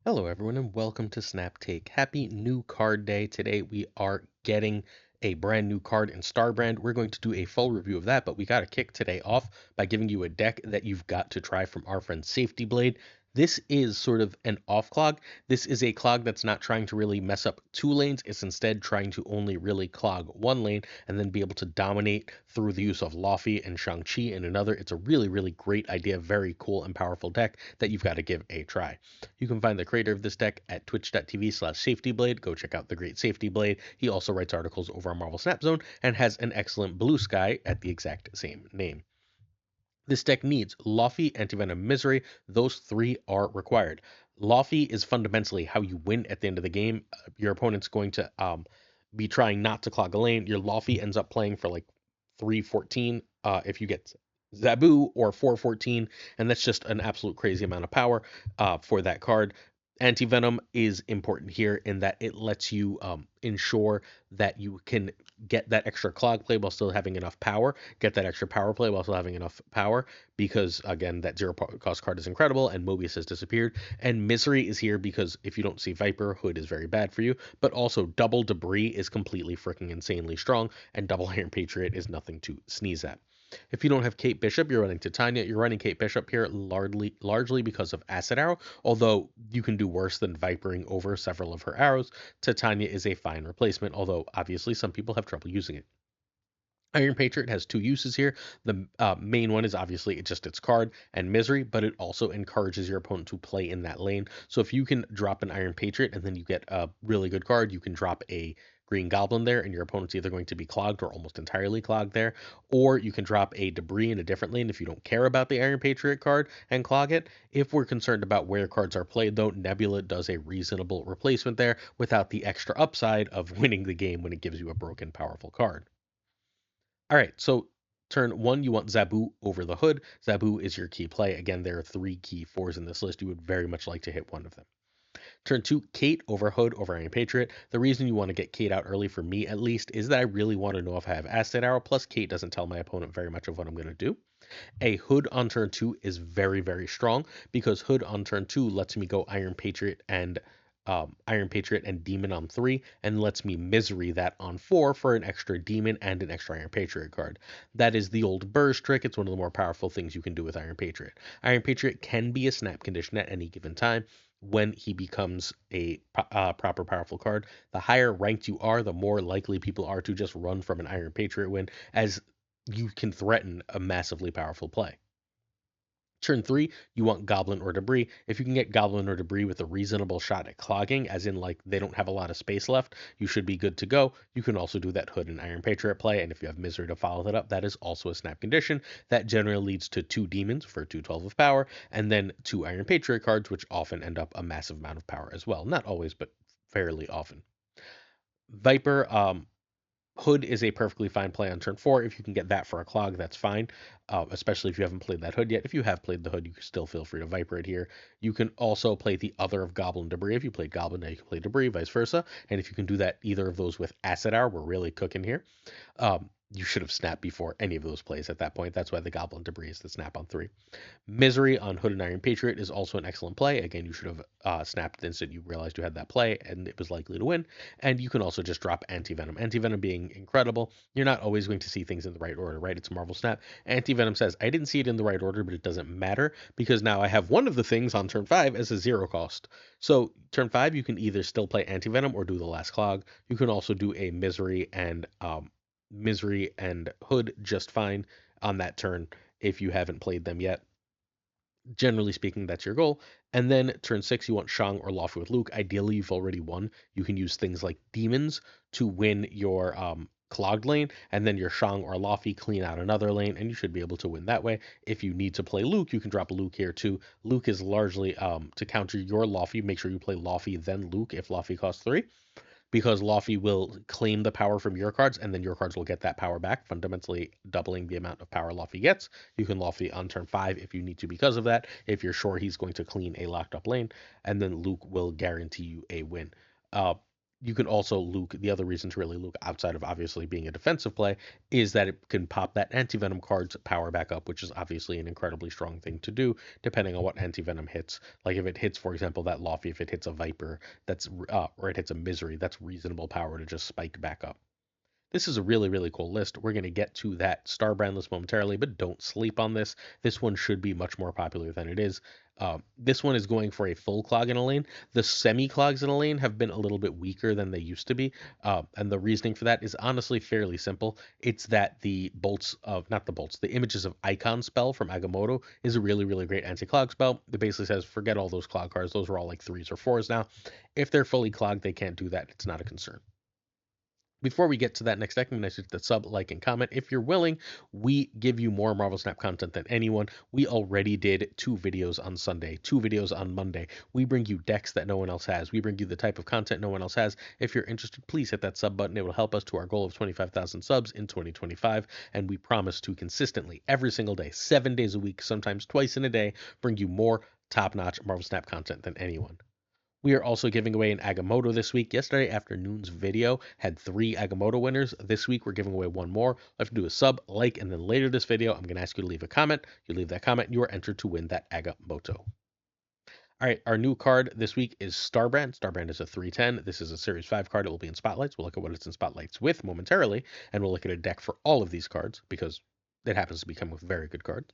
Hello, everyone, and welcome to Snap Take. Happy new card day. Today we are getting a brand new card in Starbrand. We're going to do a full review of that, but we got to kick today off by giving you a deck that you've got to try from our friend Safety Blade. This is sort of an off clog. This is a clog that's not trying to really mess up two lanes. It's instead trying to only really clog one lane and then be able to dominate through the use of Laufey and Shang-Chi in another. It's a really, really great idea. Very cool and powerful deck that you've got to give a try. You can find the creator of this deck at twitch.tv/safetyblade. Go check out the great Safety Blade. He also writes articles over on Marvel Snap Zone and has an excellent Blue Sky at the exact same name. This deck needs Laufey, Antivenom, Misery. Those three are required. Laufey is fundamentally how you win at the end of the game. Your opponent's going to be trying not to clog a lane. Your Laufey ends up playing for like 314 if you get Zabu, or 414, and that's just an absolute crazy amount of power for that card. Antivenom is important here in that it lets you ensure that you can get that extra clog play while still having enough power, get that extra power play while still having enough power, because again, that zero cost card is incredible, and Mobius has disappeared. And Misery is here because if you don't see Viper, Hood is very bad for you, but also double Debris is completely freaking insanely strong, and double Iron Patriot is nothing to sneeze at. If you don't have Kate Bishop, you're running Titania. You're running Kate Bishop here largely because of Acid Arrow, although you can do worse than Vipering over several of her arrows. Titania is a fine replacement, although obviously some people have trouble using it. Iron Patriot has two uses here. The main one is obviously just its card and Misery, but it also encourages your opponent to play in that lane. So if you can drop an Iron Patriot and then you get a really good card, you can drop a Green Goblin there, and your opponent's either going to be clogged or almost entirely clogged there, or you can drop a Debris in a different lane if you don't care about the Iron Patriot card and clog it. If we're concerned about where cards are played, though, Nebula does a reasonable replacement there without the extra upside of winning the game when it gives you a broken, powerful card. All right, so turn one, you want Zabu over the Hood. Zabu is your key play. Again, there are three key fours in this list. You would very much like to hit one of them. Turn two, Kate over Hood over Iron Patriot. The reason you want to get Kate out early, for me at least, is that I really want to know if I have Acid Arrow. Plus, Kate doesn't tell my opponent very much of what I'm going to do. A Hood on turn two is very, very strong because Hood on turn two lets me go Iron Patriot and Demon on three, and lets me Misery that on four for an extra Demon and an extra Iron Patriot card. That is the old Burst trick. It's one of the more powerful things you can do with Iron Patriot. Iron Patriot can be a snap condition at any given time when he becomes a proper powerful card. The higher ranked you are, the more likely people are to just run from an Iron Patriot win, as you can threaten a massively powerful play. Turn three, you want Goblin or Debris. If you can get Goblin or Debris with a reasonable shot at clogging, as in like they don't have a lot of space left, you should be good to go. You can also do that Hood and Iron Patriot play, and if you have Misery to follow that up, that is also a snap condition. That generally leads to two Demons for 212 of power, and then two Iron Patriot cards, which often end up a massive amount of power as well. Not always, but fairly often. Viper, Hood is a perfectly fine play on turn four. If you can get that for a clog, that's fine, especially if you haven't played that Hood yet. If you have played the Hood, you can still feel free to Viper it here. You can also play the other of Goblin Debris. If you played Goblin, now you can play Debris, vice versa. And if you can do that, either of those with Acid Hour, we're really cooking here. You should have snapped before any of those plays at that point. That's why the Goblin Debris is the snap on three. Misery on Hood and Iron Patriot is also an excellent play. Again, you should have snapped the instant you realized you had that play, and it was likely to win. And you can also just drop Antivenom. Antivenom being incredible, you're not always going to see things in the right order, right? It's Marvel Snap. Antivenom says, I didn't see it in the right order, but it doesn't matter because now I have one of the things on turn five as a zero cost. So turn five, you can either still play Antivenom or do the last clog. You can also do a Misery and Hood just fine on that turn if you haven't played them yet. Generally speaking, that's your goal. And then turn six, you want Shang or Laufey with Luke. Ideally, you've already won. You can use things like demons to win your clogged lane, and then your Shang or Laufey clean out another lane, and you should be able to win that way. If you need to play Luke, you can drop a Luke here too. Luke is largely to counter your Laufey. Make sure you play Laufey then Luke if Laufey costs three, because Laufey will claim the power from your cards, and then your cards will get that power back, fundamentally doubling the amount of power Laufey gets. You can Laufey on turn five if you need to because of that, if you're sure he's going to clean a locked up lane, and then Luke will guarantee you a win. Uh, you can also Luke. The other reason to really Luke, outside of obviously being a defensive play, is that it can pop that anti-venom card's power back up, which is obviously an incredibly strong thing to do, depending on what anti-venom hits. Like if it hits, for example, that Laufey, if it hits a Viper, or it hits a Misery, that's reasonable power to just spike back up. This is a really, really cool list. We're going to get to that Starbrand list momentarily, but don't sleep on this. This one should be much more popular than it is. This one is going for a full clog in a lane. The semi-clogs in a lane have been a little bit weaker than they used to be. And the reasoning for that is honestly fairly simple. It's that not the bolts, the images of Icon spell from Agamotto is a really, really great anti-clog spell. It basically says, forget all those clog cards. Those are all like 3s or 4s now. If they're fully clogged, they can't do that. It's not a concern. Before we get to that next deck, I'm going to hit the sub, like, and comment. If you're willing, we give you more Marvel Snap content than anyone. We already did 2 videos on Sunday, 2 videos on Monday. We bring you decks that no one else has. We bring you the type of content no one else has. If you're interested, please hit that sub button. It will help us to our goal of 25,000 subs in 2025. And we promise to consistently, every single day, 7 days a week, sometimes twice in a day, bring you more top-notch Marvel Snap content than anyone. We are also giving away an Agamotto this week. Yesterday afternoon's video had 3 Agamotto winners. This week we're giving away 1 more. All you have to do is sub, like, and then later this video I'm going to ask you to leave a comment. You leave that comment, you are entered to win that Agamotto. All right, our new card this week is Starbrand. Starbrand is a 310. This is a Series 5 card. It will be in Spotlights. We'll look at what it's in Spotlights with momentarily, and we'll look at a deck for all of these cards because it happens to become with very good cards.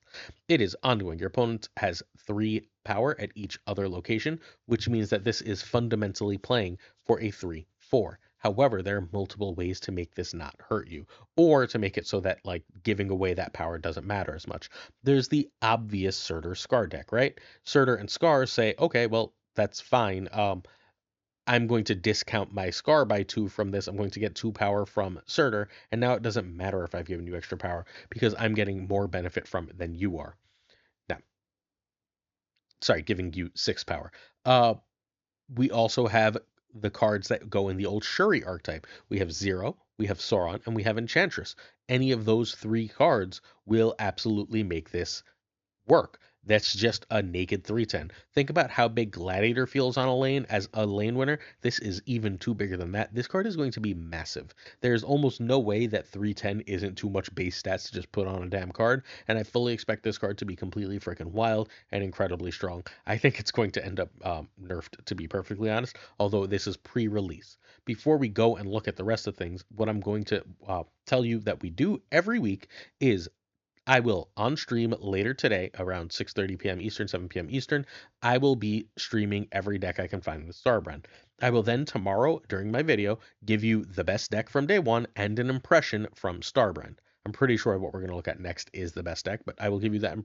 It is ongoing. Your opponent has 3 power at each other location, which means that this is fundamentally playing for a 3/4. However, there are multiple ways to make this not hurt you, or to make it so that like giving away that power doesn't matter as much. There's the obvious Surtur Skaar deck, right? Surtur and Skaar say, okay, well, that's fine. I'm going to discount my Skaar by 2 from this. I'm going to get 2 power from Surtur, and now it doesn't matter if I've given you extra power because I'm getting more benefit from it than you are. Now, sorry, giving you 6 power. We also have the cards that go in the old Shuri archetype. We have Zero, we have Sauron, and we have Enchantress. Any of those 3 cards will absolutely make this work. That's just a naked 310. Think about how big Gladiator feels on a lane as a lane winner. This is even too bigger than that. This card is going to be massive. There's almost no way that 310 isn't too much base stats to just put on a damn card, and I fully expect this card to be completely freaking wild and incredibly strong. I think it's going to end up nerfed, to be perfectly honest, although this is pre-release. Before we go and look at the rest of things, what I'm going to tell you that we do every week is I will on stream later today around 6:30 p.m. Eastern, 7 p.m. Eastern. I will be streaming every deck I can find with Starbrand. I will then tomorrow during my video give you the best deck from day 1 and an impression from Starbrand. I'm pretty sure what we're going to look at next is the best deck, but I will give you that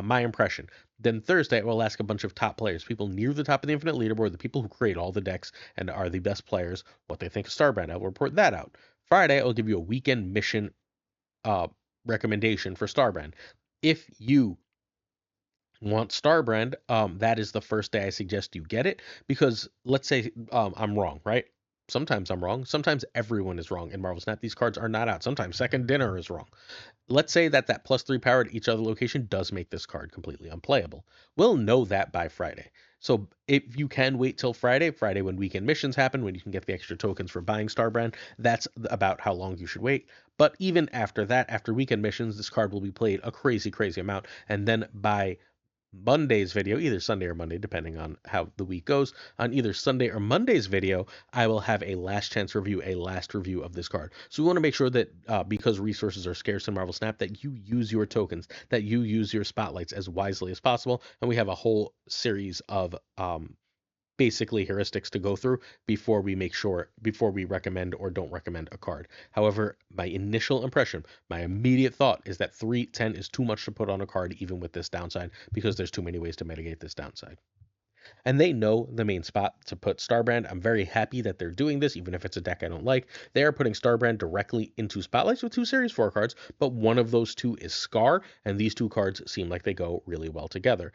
my impression. Then Thursday, I will ask a bunch of top players, people near the top of the Infinite Leaderboard, the people who create all the decks and are the best players, what they think of Starbrand. I will report that out. Friday, I will give you a weekend mission uh, recommendation for Starbrand. If you want Starbrand, that is the first day I suggest you get it because let's say I'm wrong, right? Sometimes I'm wrong. Sometimes everyone is wrong in Marvel Snap. These cards are not out. Sometimes Second Dinner is wrong. Let's say that +3 power at each other location does make this card completely unplayable. We'll know that by Friday. So if you can wait till Friday when weekend missions happen, when you can get the extra tokens for buying Starbrand, that's about how long you should wait. But even after that, after weekend missions, this card will be played a crazy, crazy amount. And then by Monday's video, either Sunday or Monday, depending on how the week goes, on either Sunday or Monday's video, I will have a last chance review, a last review of this card. So we want to make sure that because resources are scarce in Marvel Snap, that you use your tokens, that you use your spotlights as wisely as possible. And we have a whole series of basically heuristics to go through before we recommend or don't recommend a card. However, my initial impression, my immediate thought is that 310 is too much to put on a card even with this downside because there's too many ways to mitigate this downside. And they know the main spot to put Starbrand. I'm very happy that they're doing this, even if it's a deck I don't like. They are putting Starbrand directly into Spotlights with 2 Series 4 cards, but one of those 2 is Skaar, and these 2 cards seem like they go really well together.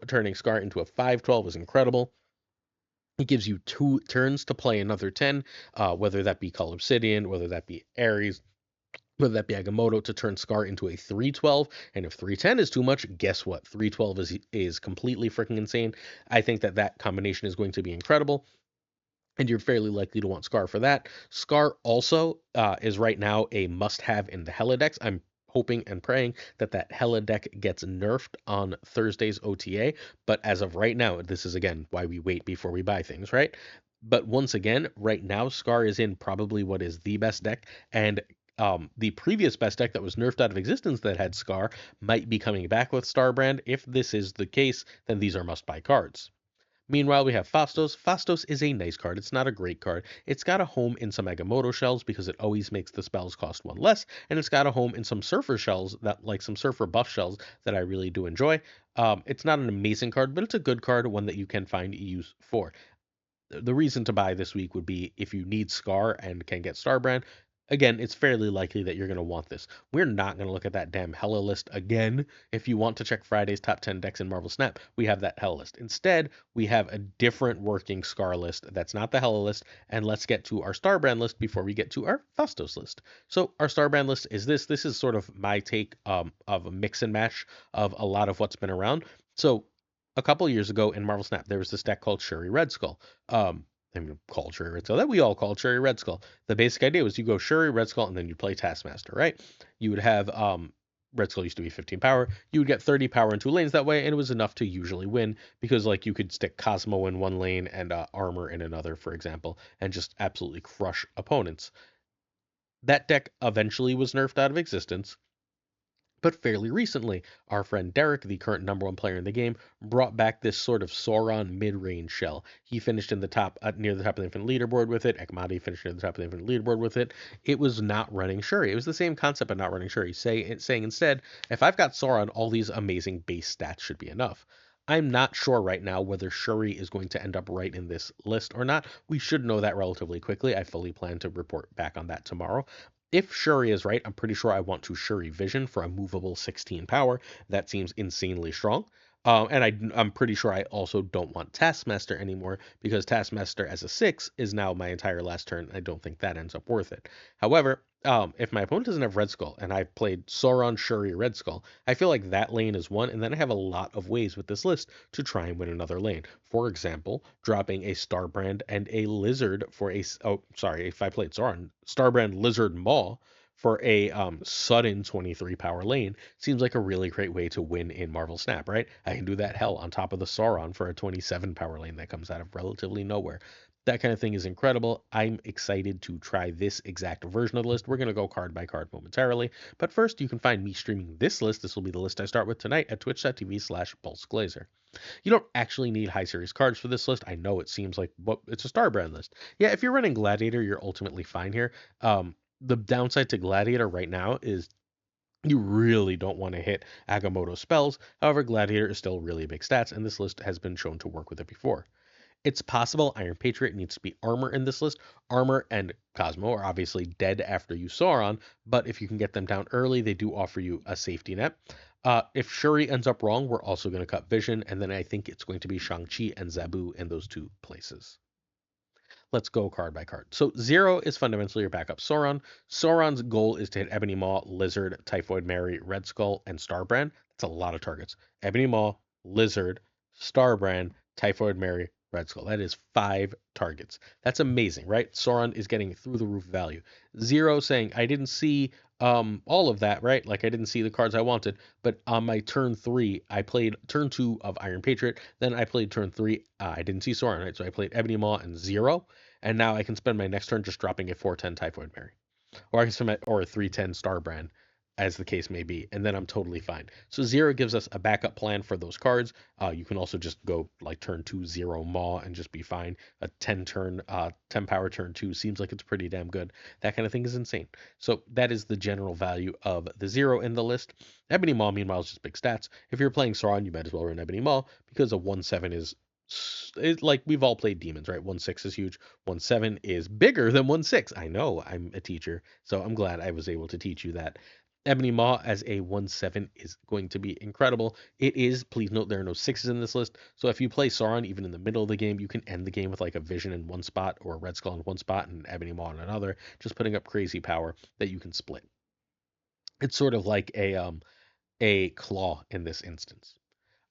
Turning Skaar into a 5/12 is incredible. It gives you 2 turns to play another 10, whether that be Cull Obsidian, whether that be Ares, whether that be Agamotto, to turn Skaar into a 3/12. And if 310 is too much, guess what? 3/12 is completely freaking insane. I think that combination is going to be incredible. and you're fairly likely to want Scar for that. Scar also is right now a must-have in the Hella decks. I'm hoping and praying that that Hella deck gets nerfed on Thursday's OTA, but as of right now, this is again why we wait before we buy things, right? But once again, right now, Scar is in probably what is the best deck, and the previous best deck that was nerfed out of existence that had Scar might be coming back with Starbrand. If this is the case, then these are must-buy cards. Meanwhile, we have Fastos. Fastos is a nice card. It's not a great card. It's got a home in some Agamotto shells because it always makes the spells cost one less, and it's got a home in some Surfer shells that, like some Surfer buff shells, that I really do enjoy. It's not an amazing card, but it's a good card, one that you can find use for. The reason to buy this week would be if you need Scar and can get Starbrand. Again, it's fairly likely that you're going to want this. We're not going to look at that damn Hella list again. If you want to check Friday's top 10 decks in Marvel Snap, we have that Hella list. Instead, we have a different working Scar list that's not the Hella list. And let's get to our Starbrand list before we get to our Fastos list. So our Starbrand list is this. This is sort of my take of a mix and match of a lot of what's been around. So a couple years ago in Marvel Snap, there was this deck called Shuri Red Skull. I mean, called Shuri Red Skull that we all called Shuri Red Skull. The basic idea was you go Shuri Red Skull and then you play Taskmaster, right? You would have Red Skull used to be 15 power. You would get 30 power in two lanes that way, and it was enough to usually win because like you could stick Cosmo in one lane and Armor in another, for example, and just absolutely crush opponents. That deck eventually was nerfed out of existence. But fairly recently, our friend Derek, the current number one player in the game, brought back this sort of Sauron mid-range shell. He finished in the top, near the top of the infinite leaderboard with it. Ekmati finished near the top of the infinite leaderboard with it. It was not running Shuri. It was the same concept, but not running Shuri. Saying instead, if I've got Sauron, all these amazing base stats should be enough. I'm not sure right now whether Shuri is going to end up right in this list or not. We should know that relatively quickly. I fully plan to report back on that tomorrow. If Shuri is right, I'm pretty sure I want to Shuri Vision for a movable 16 power. That seems insanely strong. I'm pretty sure I also don't want Taskmaster anymore because Taskmaster as a 6 is now my entire last turn. I don't think that ends up worth it. However, if my opponent doesn't have Red Skull and I've played Sauron, Shuri, Red Skull, I feel like that lane is one, and then I have a lot of ways with this list to try and win another lane. For example, dropping a Starbrand and a Lizard for a, oh, sorry, if I played Sauron, Starbrand, Lizard, Maw for a sudden 23 power lane seems like a really great way to win in Marvel Snap, right? I can do that hell on top of the Sauron for a 27 power lane that comes out of relatively nowhere. That kind of thing is incredible. I'm excited to try this exact version of the list. We're going to go card by card momentarily. But first, you can find me streaming this list. This will be the list I start with tonight at twitch.tv/PulseGlazer. You don't actually need high series cards for this list. I know it seems like, well, it's a Starbrand list. Yeah, if you're running Gladiator, you're ultimately fine here. The downside to Gladiator right now is you really don't want to hit Agamotto spells. However, Gladiator is still really big stats, and this list has been shown to work with it before. It's possible Iron Patriot needs to be Armor in this list. Armor and Cosmo are obviously dead after you Sauron, but if you can get them down early, they do offer you a safety net. If Shuri ends up wrong, we're also going to cut Vision, and then I think it's going to be Shang-Chi and Zabu in those two places. Let's go card by card. So 0 is fundamentally your backup Sauron. Sauron's goal is to hit Ebony Maw, Lizard, Typhoid Mary, Red Skull, and Starbrand. That's a lot of targets. Ebony Maw, Lizard, Starbrand, Typhoid Mary, Red Skull. That is 5 targets. That's amazing, right? Sauron is getting through the roof value. 0 saying, I didn't see all of that, right? Like I didn't see the cards I wanted, but on my turn 3, I played turn 2 of Iron Patriot. Then I played turn 3. I didn't see Sauron, right? So I played Ebony Maw and 0. And now I can spend my next turn just dropping a 410 Typhoid Mary. Or I can spend my, or a 310 Starbrand, as the case may be, and then I'm totally fine. So 0 gives us a backup plan for those cards. You can also just go like turn 2, 0 Maw and just be fine. A 10 turn, 10 power turn 2 seems like it's pretty damn good. That kind of thing is insane. So that is the general value of the 0 in the list. Ebony Maw, meanwhile, is just big stats. If you're playing Sauron, you might as well run Ebony Maw because a 1/7 is like we've all played demons, right? 1/6 is huge. 1/7 is bigger than 1/6. I know, I'm a teacher, so I'm glad I was able to teach you that. Ebony Maw as a 1/7 is going to be incredible. It is, please note, there are no 6s in this list. So if you play Sauron even in the middle of the game, you can end the game with like a Vision in one spot or a Red Skull in one spot and Ebony Maw in another, just putting up crazy power that you can split. It's sort of like a claw in this instance.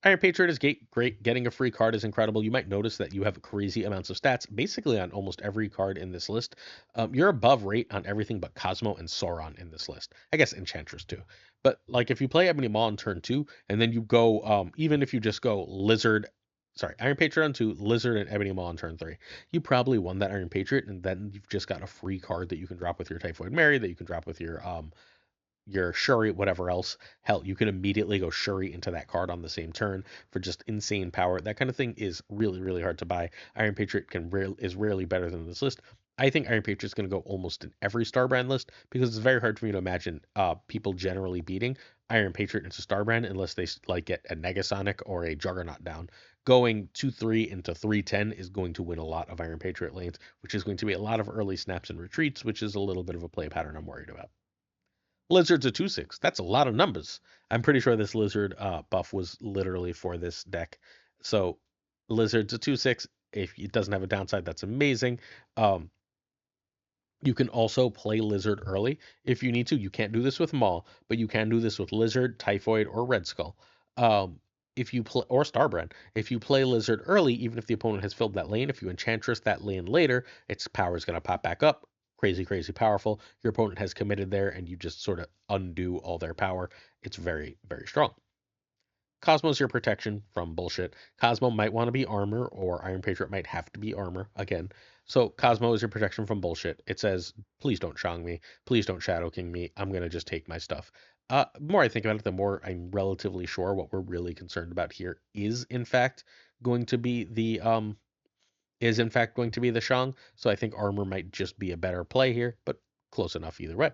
Iron Patriot is great. Getting a free card is incredible. You might notice that you have crazy amounts of stats basically on almost every card in this list. You're above rate on everything but Cosmo and Sauron in this list. I guess Enchantress too. But like if you play Ebony Maw on turn two, and then you go, even if you just go Iron Patriot on two, Lizard and Ebony Maw on turn three, you probably won that Iron Patriot, and then you've just got a free card that you can drop with your Typhoid Mary, that you can drop with your Shuri, whatever else. Hell, you can immediately go Shuri into that card on the same turn for just insane power. That kind of thing is really, really hard to buy. Iron Patriot is rarely better than this list. I think Iron Patriot's going to go almost in every Starbrand list because it's very hard for me to imagine people generally beating Iron Patriot into Starbrand unless they like get a Negasonic or a Juggernaut down. Going 2-3 into 3-10 is going to win a lot of Iron Patriot lanes, which is going to be a lot of early snaps and retreats, which is a little bit of a play pattern I'm worried about. Lizard's a 2/6. That's a lot of numbers. I'm pretty sure this lizard buff was literally for this deck. So Lizard's a 2/6. If it doesn't have a downside, that's amazing. Um, you can also play Lizard early if you need to. You can't do this with Maul, but you can do this with Lizard, Typhoid, or Red Skull. If you play or Starbrand, if you play Lizard early, even if the opponent has filled that lane, if you Enchantress that lane later, its power is going to pop back up. Crazy, crazy powerful. Your opponent has committed there, and you just sort of undo all their power. It's very, very strong. Cosmo's your protection from bullshit. Cosmo might want to be armor, or Iron Patriot might have to be armor again. So Cosmo is your protection from bullshit. It says, please don't Shang me. Please don't Shadow King me. I'm going to just take my stuff. The more I think about it, the more I'm relatively sure what we're really concerned about here going to be the is in fact going to be the Shang. So I think armor might just be a better play here, but close enough either way.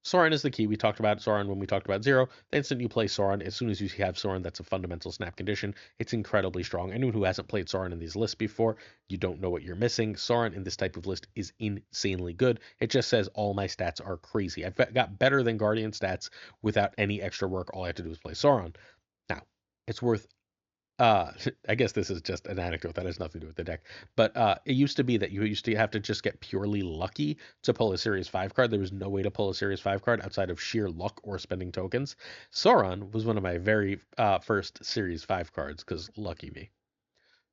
Soren is the key. We talked about Soren when we talked about Zero. The instant you play Soren, as soon as you have Soren, that's a fundamental snap condition. It's incredibly strong. Anyone who hasn't played Soren in these lists before, you don't know what you're missing. Soren in this type of list is insanely good. It just says all my stats are crazy. I've got better than Guardian stats without any extra work. All I have to do is play Sauron. Now, it's worth uh, I guess this is just an anecdote that has nothing to do with the deck, but it used to be that you used to have to just get purely lucky to pull a Series 5 card. There was no way to pull a Series 5 card outside of sheer luck or spending tokens. Sauron was one of my very first Series 5 cards, because lucky me.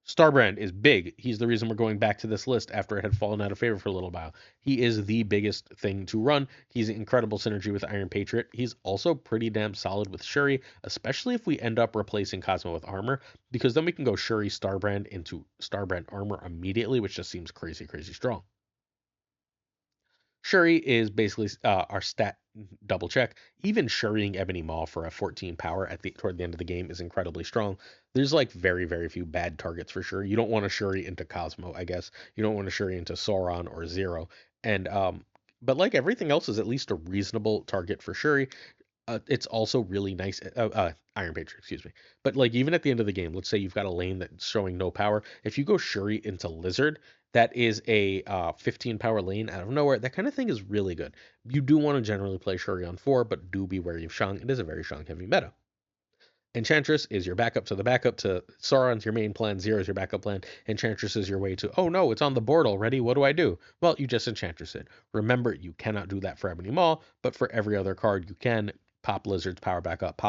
Starbrand is big. He's the reason we're going back to this list after it had fallen out of favor for a little while. He is the biggest thing to run. He's an incredible synergy with Iron Patriot. He's also pretty damn solid with Shuri, especially if we end up replacing Cosmo with armor, because then we can go Shuri Starbrand into Starbrand armor immediately, which just seems crazy, crazy strong. Shuri is basically our stat double check. Even Shuriing Ebony Maw for a 14 power toward the end of the game is incredibly strong. There's like very, very few bad targets for Shuri. You don't want to Shuri into Cosmo, I guess. You don't want to Shuri into Sauron or Zero. And but like everything else is at least a reasonable target for Shuri. It's also really nice. Iron Patriot, excuse me. But like even at the end of the game, let's say you've got a lane that's showing no power. If you go Shuri into Lizard, that is a 15 power lane out of nowhere. That kind of thing is really good. You do want to generally play Shuri on 4, but do be wary of Shang. It is a very Shang heavy meta. Enchantress is your backup to the backup to Sauron's your main plan. Zero is your backup plan. Enchantress is your way to, oh no, it's on the board already. What do I do? Well, you just Enchantress it. Remember, you cannot do that for Ebony Maw, but for every other card, you can pop Lizard's power back up,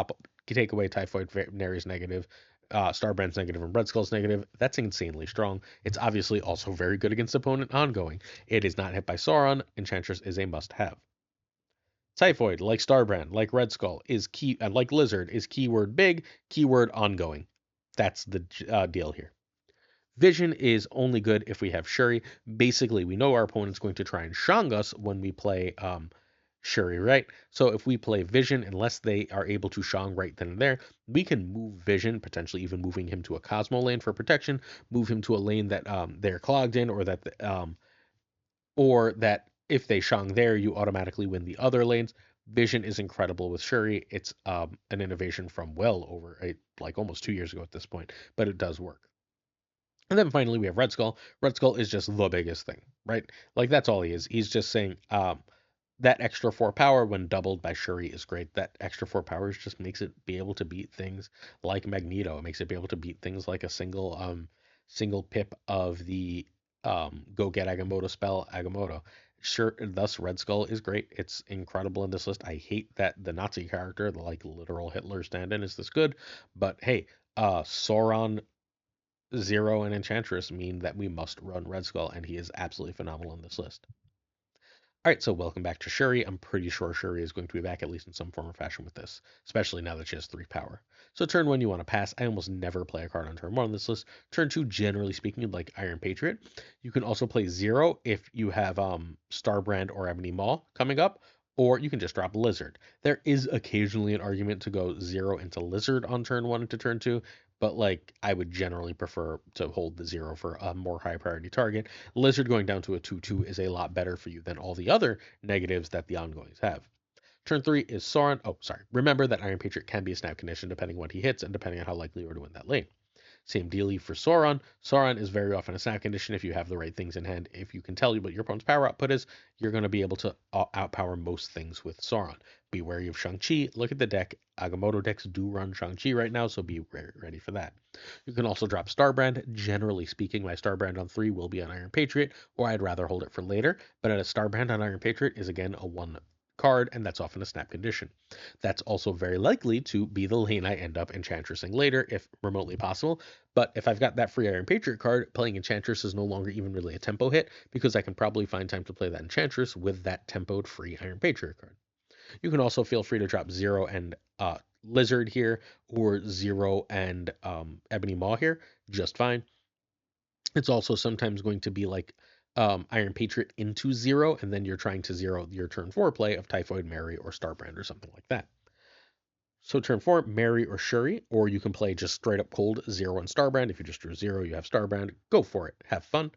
take away Typhoid Nary's negative, Starbrand's negative, and Red Skull's negative. That's insanely strong. It's obviously also very good against opponent ongoing. It is not hit by Sauron. Enchantress is a must have. Typhoid, like Starbrand, like Red Skull, is key, and like Lizard, is keyword big, keyword ongoing. That's the deal here. Vision is only good if we have Shuri. Basically, we know our opponent's going to try and Shang us when we play Shuri, right? So if we play Vision, unless they are able to Shang right then and there, we can move Vision, potentially even moving him to a Cosmo lane for protection, move him to a lane that they're clogged in, or that if they Shang there, you automatically win the other lanes. Vision is incredible with Shuri. It's an innovation from well over like almost 2 years ago at this point, but it does work. And then finally we have Red Skull. Red Skull is just the biggest thing, right? Like that's all he is. He's just saying that extra 4 power when doubled by Shuri is great. That extra 4 powers just makes it be able to beat things like Magneto. It makes it be able to beat things like a single pip of the go get Agamotto spell Agamotto. Sure, thus Red Skull is great. It's incredible in this list. I hate that the Nazi character, the like literal Hitler stand-in, is this good. But hey, Sauron, Zero, and Enchantress mean that we must run Red Skull, and he is absolutely phenomenal in this list. All right, so welcome back to Shuri. I'm pretty sure Shuri is going to be back at least in some form or fashion with this, especially now that she has 3 power. So turn 1, you want to pass. I almost never play a card on turn 1 on this list. Turn 2, generally speaking, like Iron Patriot. You can also play 0 if you have Starbrand or Ebony Maw coming up, or you can just drop Lizard. There is occasionally an argument to go 0 into Lizard on turn 1 into turn 2, but like I would generally prefer to hold the 0 for a more high priority target. Lizard going down to a 2/2 is a lot better for you than all the other negatives that the ongoings have. Turn 3 is Sauron. Oh, sorry. Remember that Iron Patriot can be a snap condition depending on what he hits and depending on how likely you are to win that lane. Same dealie for Sauron. Sauron is very often a snap condition if you have the right things in hand. If you can tell you what your opponent's power output is, you're going to be able to outpower most things with Sauron. Be wary of Shang-Chi. Look at the deck. Agamotto decks do run Shang-Chi right now, so be ready for that. You can also drop Starbrand. Generally speaking, my Starbrand on 3 will be on Iron Patriot, or I'd rather hold it for later. But a Starbrand on Iron Patriot is again a 1 card, and that's often a snap condition. That's also very likely to be the lane I end up Enchantressing later, if remotely possible. But if I've got that free Iron Patriot card, playing Enchantress is no longer even really a tempo hit, because I can probably find time to play that Enchantress with that tempoed free Iron Patriot card. You can also feel free to drop 0 and Lizard here, or 0 and Ebony Maw here, just fine. It's also sometimes going to be like Iron Patriot into 0, and then you're trying to 0 your turn 4 play of Typhoid Mary or Starbrand or something like that. So turn 4, Mary or Shuri, or you can play just straight up cold 0 and Starbrand. If you just drew 0, you have Starbrand. Go for it. Have fun.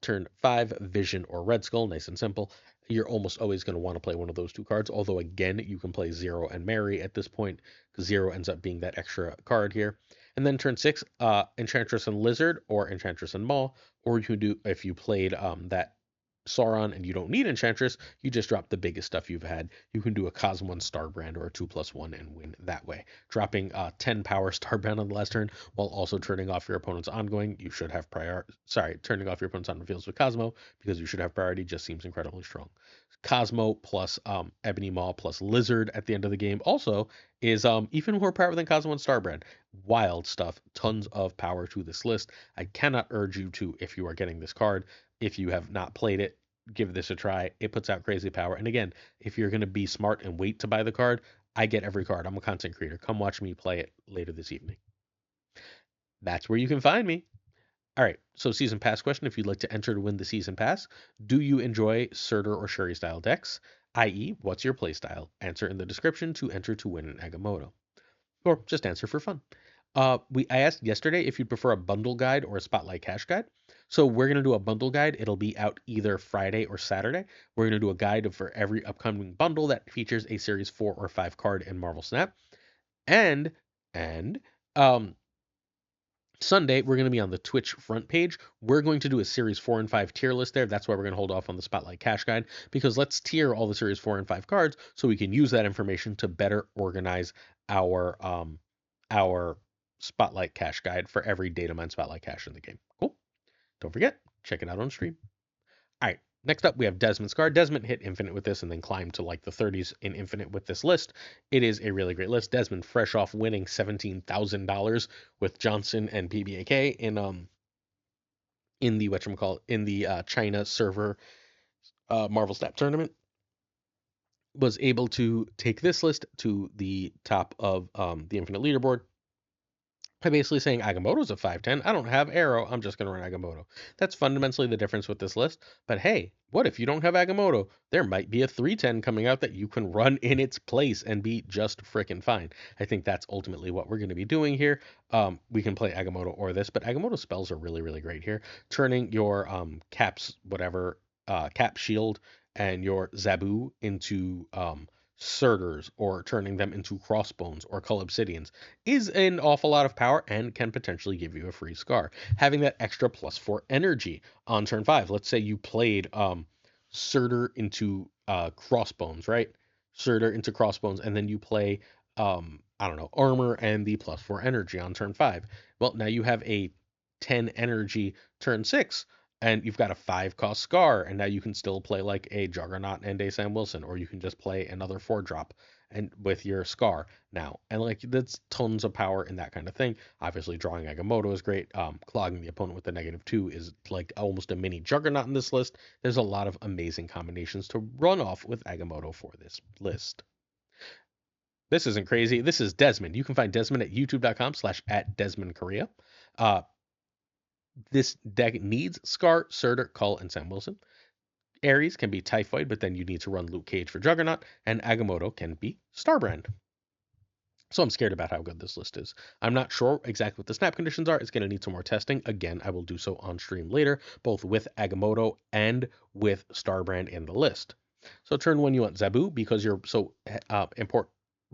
Turn 5, Vision or Red Skull. Nice and simple. You're almost always going to want to play one of those 2 cards, although again, you can play 0 and Mary at this point, because 0 ends up being that extra card here. And then turn 6, Enchantress and Lizard, or Enchantress and Maw, or you can do, if you played that Sauron and you don't need Enchantress, you just drop the biggest stuff you've had. You can do a Cosmo and Starbrand or a 2+1 and win that way. Dropping 10 power Starbrand on the last turn while also turning off your opponent's ongoing. You should have turning off your opponent's on fields with Cosmo because you should have priority just seems incredibly strong. Cosmo plus Ebony Maw plus Lizard at the end of the game also is even more power than Cosmo and Starbrand. Wild stuff. Tons of power to this list. I cannot urge you to, if you are getting this card, if you have not played it, give this a try. It puts out crazy power. And again, if you're going to be smart and wait to buy the card, I get every card. I'm a content creator. Come watch me play it later this evening. That's where you can find me. All right, so season pass question. If you'd like to enter to win the season pass, do you enjoy Surtur or Shuri style decks? I.e., what's your playstyle? Answer in the description to enter to win an Agamotto. Or just answer for fun. I asked yesterday if you'd prefer a bundle guide or a spotlight cash guide. So we're gonna do a bundle guide. It'll be out either Friday or Saturday. We're gonna do a guide for every upcoming bundle that features a series 4 or 5 card in Marvel Snap. And um Sunday, we're going to be on the Twitch front page. We're going to do a Series 4 and 5 tier list there. That's why we're going to hold off on the Spotlight Cash Guide, because let's tier all the Series 4 and 5 cards so we can use that information to better organize our Spotlight Cash Guide for every data mine Spotlight Cash in the game. Cool. Don't forget, check it out on stream. All right. Next up, we have Desmond Skaar. Desmond hit Infinite with this and then climbed to like the 30s in Infinite with this list. It is a really great list. Desmond, fresh off winning $17,000 with Johnson and PBAK in the China server Marvel Snap tournament, was able to take this list to the top of the Infinite leaderboard by basically saying Agamotto's a 5/10. I don't have Arrow. I'm just going to run Agamotto. That's fundamentally the difference with this list. But hey, what if you don't have Agamotto? There might be a 3/10 coming out that you can run in its place and be just frickin' fine. I think that's ultimately what we're going to be doing here. We can play Agamotto or this, but Agamotto spells are really, really great here. Turning your caps, whatever, cap shield and your Zabu into Surturs, or turning them into Crossbones or Cull Obsidians is an awful lot of power and can potentially give you a free Scar. Having that extra +4 energy on turn 5. Let's say you played Surtur into Crossbones, right? Surtur into Crossbones, and then you play I don't know, Armor and the +4 energy on turn 5. Well, now you have a 10 energy turn 6 And you've got a 5 cost Scar, and now you can still play like a Juggernaut and a Sam Wilson, or you can just play another 4 drop and with your Scar now. And like that's tons of power in that kind of thing. Obviously, drawing Agamotto is great. Clogging the opponent with the -2 is like almost a mini Juggernaut in this list. There's a lot of amazing combinations to run off with Agamotto for this list. This isn't crazy. This is Desmond. You can find Desmond at youtube.com/@DesmondKorea. Uh, this deck needs Scar, Surtur, Cull, and Sam Wilson. Ares can be Typhoid, but then you need to run Luke Cage for Juggernaut, and Agamotto can be Starbrand. So I'm scared about how good this list is. I'm not sure exactly what the snap conditions are. It's going to need some more testing. Again, I will do so on stream later, both with Agamotto and with Starbrand in the list. So turn 1, you want Zabu because you're so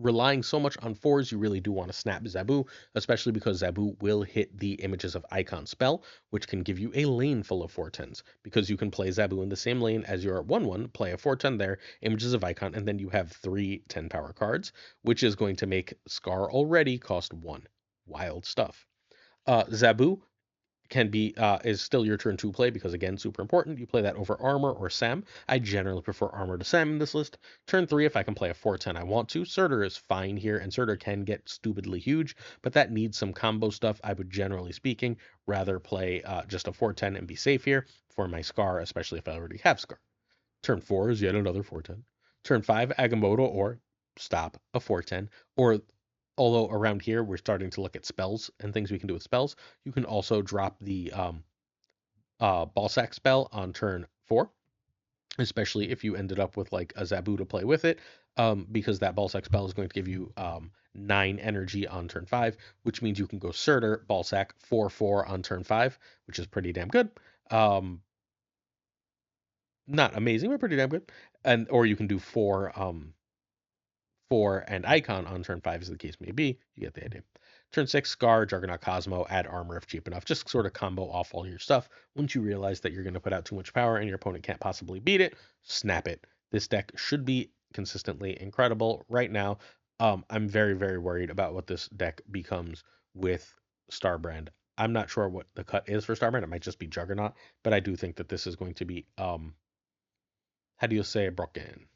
relying so much on 4s, you really do want to snap Zabu, especially because Zabu will hit the Images of Icon spell, which can give you a lane full of 4/10s, because you can play Zabu in the same lane as your 1/1, play a 4/10 there, Images of Icon, and then you have 3 10-power cards, which is going to make Scar already cost 1. Wild stuff. Zabu can be is still your turn 2 play because again super important. You play that over Armor or Sam. I generally prefer Armor to Sam in this list. Turn 3, if I can play a 4/10 I want to. Surtur is fine here, and Surtur can get stupidly huge, but that needs some combo stuff. I would generally speaking rather play just a 4/10 and be safe here for my Scar, especially if I already have Scar. Turn 4 is yet another 4/10. Turn 5, Agamotto or stop a 4/10, or although around here we're starting to look at spells and things we can do with spells, you can also drop the Ballsack spell on turn 4, especially if you ended up with like a Zabu to play with it, because that Ballsack spell is going to give you 9 energy on turn 5, which means you can go Surtur, Ballsack, 4/4 on turn 5, which is pretty damn good. Not amazing, but pretty damn good. And or you can do 4 and Icon on turn 5, as the case may be. You get the idea. Turn 6, Scar, Juggernaut, Cosmo, add Armor if cheap enough. Just sort of combo off all your stuff. Once you realize that you're going to put out too much power and your opponent can't possibly beat it, snap it. This deck should be consistently incredible right now. I'm very, very worried about what this deck becomes with Starbrand. I'm not sure what the cut is for Starbrand. It might just be Juggernaut, but I do think that this is going to be, how do you say, broken?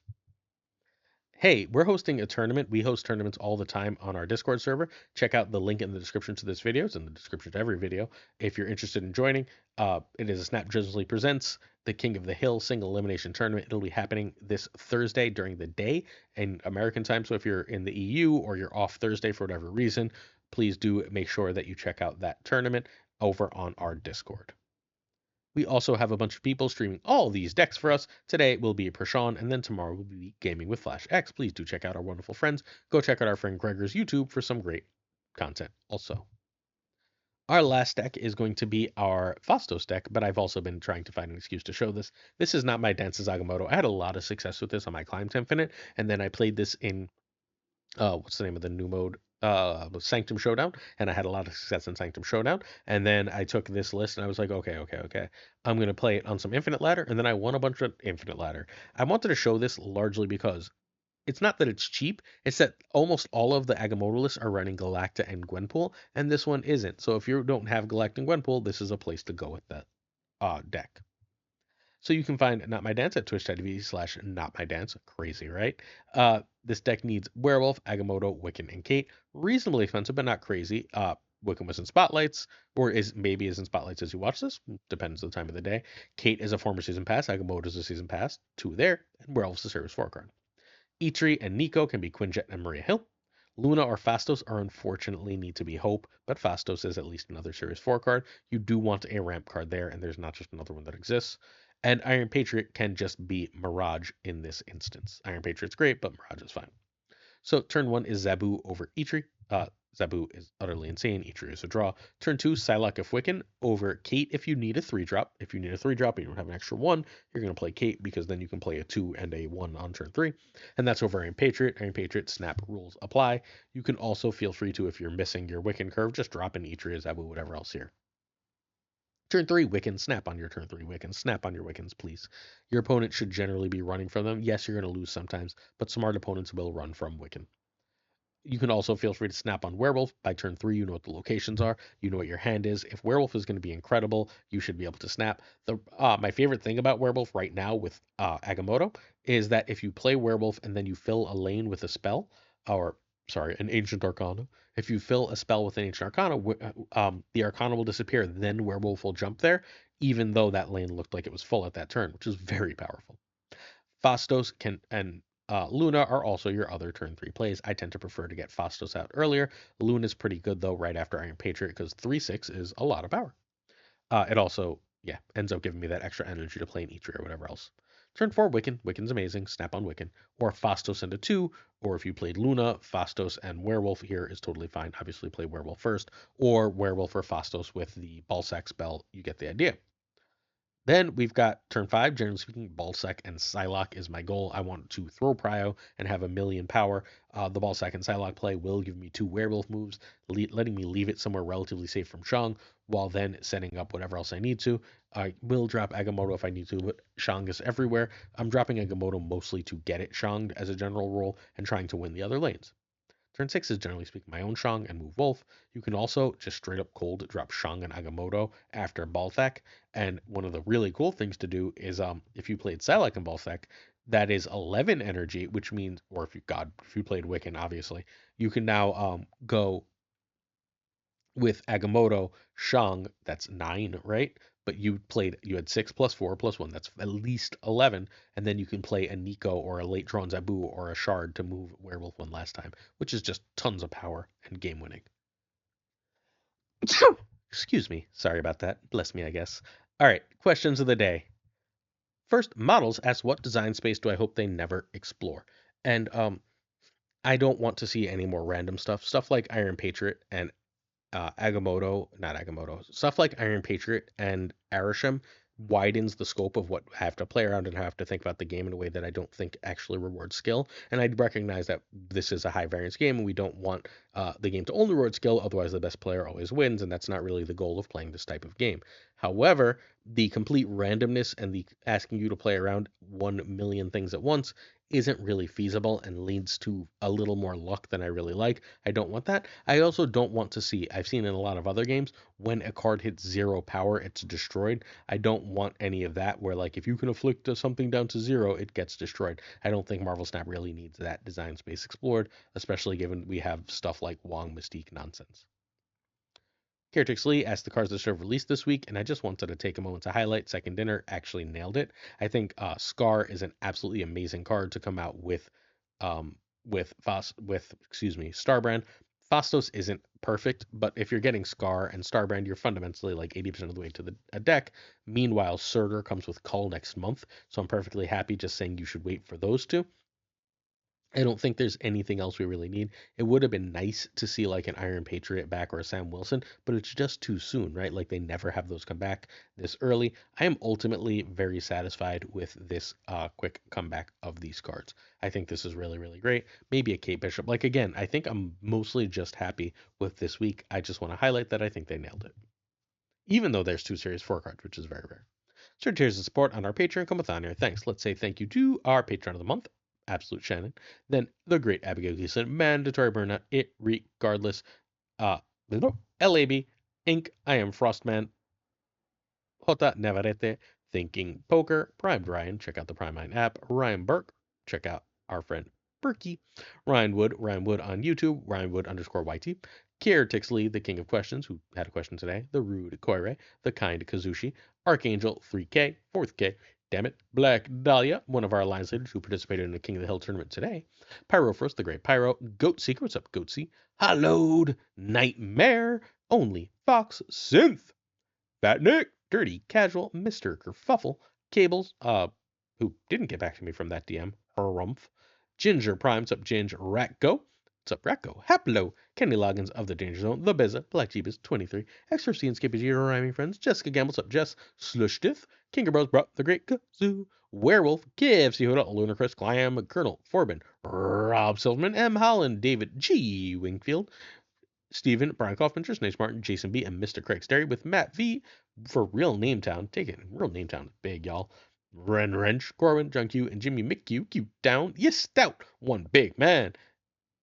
Hey, we're hosting a tournament. We host tournaments all the time on our Discord server. Check out the link in the description to this video. It's in the description to every video. If you're interested in joining, it is a Snap Drizzly Presents the King of the Hill single elimination tournament. It'll be happening this Thursday during the day in American time. So if you're in the EU or you're off Thursday for whatever reason, please do make sure that you check out that tournament over on our Discord. We also have a bunch of people streaming all these decks for us. Today will be Prashan, and then tomorrow we'll be gaming with Flash X. Please do check out our wonderful friends. Go check out our friend Gregor's YouTube for some great content also. Our last deck is going to be our Fastos deck, but I've also been trying to find an excuse to show this. This is NotMyDance Agamotto. I had a lot of success with this on my Climb to Infinite, and then I played this in what's the name of the new mode? Sanctum Showdown, and I had a lot of success in Sanctum Showdown. And then I took this list and I was like, okay, I'm gonna play it on some Infinite Ladder, and then I won a bunch of Infinite Ladder. I wanted to show this largely because it's not that it's cheap, it's that almost all of the Agamotto lists are running Galacta and Gwenpool, and this one isn't. So if you don't have Galacta and Gwenpool, this is a place to go with that deck. So you can find NotMyDance at twitch.tv/NotMyDance. Crazy, right? This deck needs Werewolf, Agamotto, Wiccan, and Kate. Reasonably expensive, but not crazy. Wiccan was in Spotlights, or is maybe as in Spotlights as you watch this. Depends on the time of the day. Kate is a former season pass. Agamotto is a season pass. 2 there. And Werewolf's a service 4 card. Eitri and Nico can be Quinjet and Maria Hill. Luna or Fastos are unfortunately need to be Hope, but Fastos is at least another Series 4 card. You do want a ramp card there, and there's not just another one that exists. And Iron Patriot can just be Mirage in this instance. Iron Patriot's great, but Mirage is fine. So turn 1 is Zabu over Eitri. Zabu is utterly insane. Eitri is a draw. Turn 2, Psylocke of Wiccan over Kate if you need a 3-drop. If you need a 3-drop and you don't have an extra 1, you're going to play Kate because then you can play a 2 and a 1 on turn 3. And that's over Iron Patriot. Iron Patriot, snap rules apply. You can also feel free to, if you're missing your Wiccan curve, just drop in Eitri, Zabu, whatever else here. Turn 3, Wiccan, snap on your turn 3 Wiccans. Snap on your Wiccans, please. Your opponent should generally be running from them. Yes, you're going to lose sometimes, but smart opponents will run from Wiccan. You can also feel free to snap on Werewolf. By turn 3, you know what the locations are. You know what your hand is. If Werewolf is going to be incredible, you should be able to snap. My favorite thing about Werewolf right now with Agamotto is that if you play Werewolf and then you fill a lane with a spell, or sorry, an Ancient Arcana, if you fill a spell with an Ancient Arcana, the Arcana will disappear. Then Werewolf will jump there, even though that lane looked like it was full at that turn, which is very powerful. Fastos can and Luna are also your other turn 3 plays. I tend to prefer to get Fastos out earlier. Luna's pretty good though, right after Iron Patriot, because 3/6 is a lot of power. It also, yeah, ends up giving me that extra energy to play in Eitri or whatever else. Turn 4 Wiccan. Wiccan's amazing. Snap on Wiccan. Or Fastos into 2. Or if you played Luna, Fastos and Werewolf here is totally fine. Obviously play Werewolf first. Or Werewolf or Fastos with the Ballsack spell. You get the idea. Then we've got turn 5. Generally speaking, Ballsack and Psylocke is my goal. I want to throw Prio and have a million power. The Ballsack and Psylocke play will give me 2 werewolf moves, letting me leave it somewhere relatively safe from Shang, while then setting up whatever else I need to. I will drop Agamotto if I need to, but Shang is everywhere. I'm dropping Agamotto mostly to get it Shanged as a general rule and trying to win the other lanes. Turn 6 is generally speaking my own Shang and move Wolf. You can also just straight up cold drop Shang and Agamotto after Balthak. And one of the really cool things to do is if you played Psylocke and Balthak, that is 11 energy, which means, or if you played Wiccan, obviously, you can now go with Agamotto, Shang, that's 9, right? But you had 6 plus 4 plus 1, that's at least 11. And then you can play a Nico or a late drawn Zabu or a Shard to move Werewolf one last time, which is just tons of power and game winning. Excuse me. Sorry about that. Bless me, I guess. All right, questions of the day. First, models ask what design space do I hope they never explore? And I don't want to see any more random stuff. Stuff like Iron Patriot and not Agamotto, stuff like Iron Patriot and Arishem widens the scope of what I have to play around and have to think about the game in a way that I don't think actually rewards skill. And I recognize that this is a high variance game and we don't want the game to only reward skill, otherwise the best player always wins, and that's not really the goal of playing this type of game. However, the complete randomness and the asking you to play around 1 million things at once isn't really feasible and leads to a little more luck than I really like. I don't want that. I also don't want to see, I've seen in a lot of other games, when a card hits 0 power, it's destroyed. I don't want any of that where, like, if you can afflict something down to 0, it gets destroyed. I don't think Marvel Snap really needs that design space explored, especially given we have stuff like Wong Mystique nonsense. Caretix Lee asked the cards that should have released this week, and I just wanted to take a moment to highlight Second Dinner actually nailed it. I think Skaar is an absolutely amazing card to come out with Starbrand. Fastos isn't perfect, but if you're getting Skaar and Starbrand, you're fundamentally like 80% of the way to a deck. Meanwhile, Surtur comes with Cull next month, so I'm perfectly happy just saying you should wait for those two. I don't think there's anything else we really need. It would have been nice to see like an Iron Patriot back or a Sam Wilson, but it's just too soon, right? Like they never have those come back this early. I am ultimately very satisfied with this quick comeback of these cards. I think this is really, really great. Maybe a Kate Bishop. Like again, I think I'm mostly just happy with this week. I just want to highlight that I think they nailed it. Even though there's 2 Series 4 cards, which is very rare. Certain tiers of support on our Patreon come with honor. Thanks. Let's say thank you to our Patreon of the month, Absolute Shannon. Then the great Abigail Gleason, mandatory burnout, it regardless. Uh, LAB, Inc. I am Frostman, Jota Navarrete, Thinking Poker, Primed Ryan. Check out the Prime Mind app. Ryan Burke. Check out our friend Berkey. Ryan Wood on YouTube. Ryan Wood _ YT. Kier Tixley, the King of Questions, who had a question today. The Rude Koire, the Kind Kazushi. Archangel 3K, 4th K. Damn it. Black Dahlia, one of our alliance leaders who participated in the King of the Hill tournament today. Pyro First, the Great Pyro. Goat Seeker, what's up, Goatsy? Hallowed Nightmare. Only Fox Synth. Fat Nick, Dirty Casual, Mr. Kerfuffle, Cables, who didn't get back to me from that DM, Harumph, Ginger Primes up Ginger, Ratgo, what's up Ratgo, Haplo, Kenny Loggins of the Danger Zone, The Bizza, Black Jeebus, 23, XRC and Skippy G, rhyming friends, Jessica Gambles up Jess, Slushdiff, King of Bros brought the Great Kazoo, Werewolf, KFC Hoda, Lunacris, Clam, Colonel, Forbin, Rob Silverman, M. Holland, David G. Wingfield, Steven, Brian Kaufman, Tristan H. Martin, Jason B, and Mr. Craig Sterry with Matt V for Real Name Town. Take it. Real Name Town is big, y'all. Ren Wrench, Corwin, John Q, and Jimmy McQ, Q down. Yes, stout. One big man.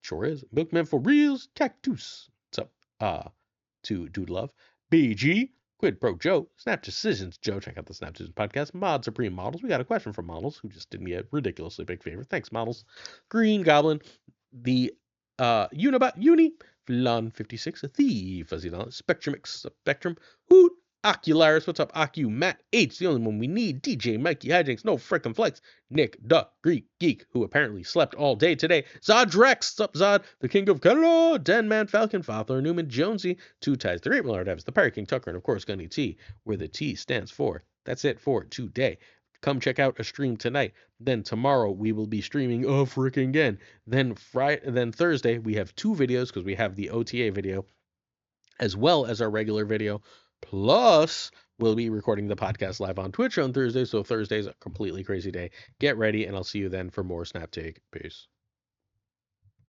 Sure is. Milkman for reals. Cactus. What's up? To Dude Love. BG. Quid Pro Joe. Snap Decisions Joe. Check out the Snap Decisions podcast. Mod Supreme Models. We got a question from Models, who just did me a ridiculously big favor. Thanks, Models. Green Goblin. The Unibot Uni. Flan 56. The Fuzzy Dollar. Spectrum X Spectrum. Hoot. Ocularis, what's up? Ocu, Matt H, the only one we need. DJ, Mikey, Hijinks, no frickin' flex. Nick, Duck, Greek, Geek, who apparently slept all day today. Zod Rex, what's up, Zod? The King of Canada, Den Man Falcon, Fowler, Newman, Jonesy, Two Ties, the Great Millard Evans, the Pirate King Tucker, and of course, Gunny T, where the T stands for. That's it for today. Come check out a stream tonight. Then tomorrow we will be streaming freaking again. Then Thursday we have 2 videos because we have the OTA video as well as our regular video. Plus, we'll be recording the podcast live on Twitch on Thursday, so Thursday's a completely crazy day. Get ready, and I'll see you then for more Snap Take. Peace.